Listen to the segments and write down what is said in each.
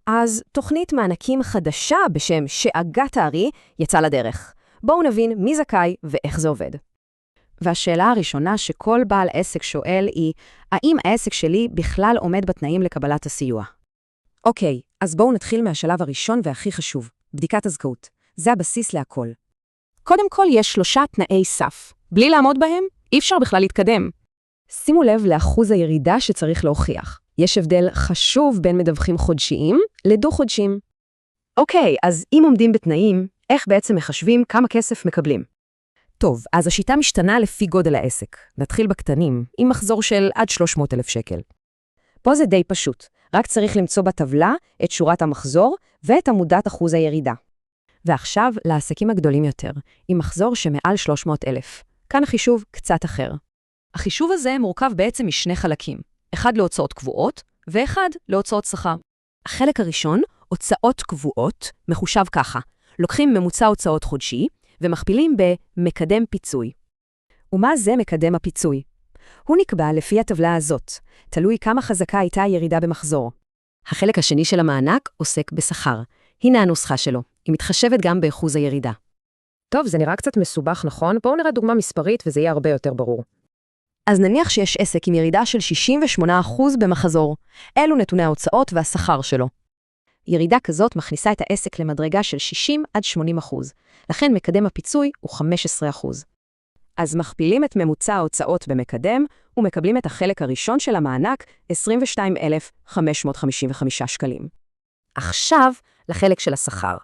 אז תוכנית מענקים חדשה בשם שאגת הארי יצאה לדרך. בואו נבין מי זכאי ואיך זה עובד. והשאלה הראשונה שכל בעל עסק שואל היא, האם העסק שלי בכלל עומד בתנאים לקבלת הסיוע? אוקיי, אז בואו נתחיל מהשלב הראשון והכי חשוב, בדיקת הזכאות. זה הבסיס להכל. קודם כל יש 3 תנאי סף. בלי לעמוד בהם, אי אפשר בכלל להתקדם. שימו לב לאחוז הירידה שצריך להוכיח. יש הבדל חשוב בין מדווחים חודשיים לדו-חודשיים. אוקיי, אז אם עומדים בתנאים, איך בעצם מחשבים כמה כסף מקבלים? טוב, אז השיטה משתנה לפי גודל העסק. נתחיל בקטנים, עם מחזור של עד 300,000 שקל. פה זה די פשוט, רק צריך למצוא בטבלה את שורת המחזור ואת עמודת אחוז הירידה. ועכשיו לעסקים הגדולים יותר, עם מחזור שמעל 300,000. כאן החישוב קצת אחר. החישוב הזה מורכב בעצם משני חלקים, אחד להוצאות קבועות ואחד להוצאות שכר. החלק הראשון, הוצאות קבועות, מחושב ככה. לוקחים ממוצע הוצאות חודשי ומכפילים במקדם פיצוי. ומה זה מקדם הפיצוי? הוא נקבע לפי הטבלה הזאת, תלוי כמה חזקה הייתה הירידה במחזור. החלק השני של המענק עוסק בשכר. הנה הנוסחה שלו, היא מתחשבת גם באחוז הירידה. טוב, זה נראה קצת מסובך, נכון? בואו נראה דוגמה מספרית וזה יהיה הרבה יותר ברור. אז נניח שיש עסק עם ירידה של 68% במחזור. אלו נתוני ההוצאות והשכר שלו. ירידה כזאת מכניסה את העסק למדרגה של 60-80%. לכן מקדם הפיצוי הוא 15%. אז מכפילים את ממוצע ההוצאות במקדם, ומקבלים את החלק הראשון של המענק, 22,555 שקלים. עכשיו, לחלק של השכר.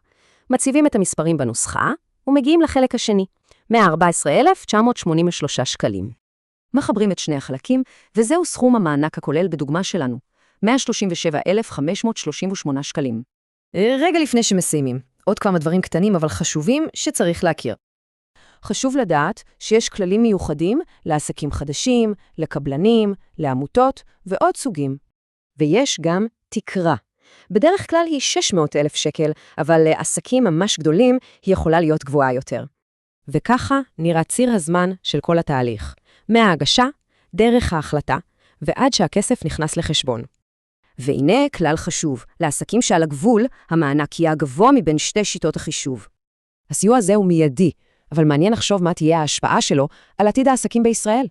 מציבים את המספרים בנוסחה, ומגיעים לחלק השני, 114,983 שקלים. מחברים את שני החלקים, וזהו סכום המענק הכולל בדוגמה שלנו, 137,538 שקלים. רגע לפני שמסיימים, עוד כמה דברים קטנים אבל חשובים שצריך להכיר. חשוב לדעת שיש כללים מיוחדים לעסקים חדשים, לקבלנים, לעמותות ועוד סוגים. ויש גם תקרה. בדרך כלל היא 600,000 שקל, אבל לעסקים ממש גדולים היא יכולה להיות גבוהה יותר. וככה נראה ציר הזמן של כל התהליך. מההגשה, דרך ההחלטה, ועד שהכסף נכנס לחשבון. והנה כלל חשוב, לעסקים שעל הגבול, המענק יהיה הגבוה מבין שתי שיטות החישוב. הסיוע הזה הוא מיידי, אבל מעניין לחשוב מה תהיה ההשפעה שלו על עתיד העסקים בישראל.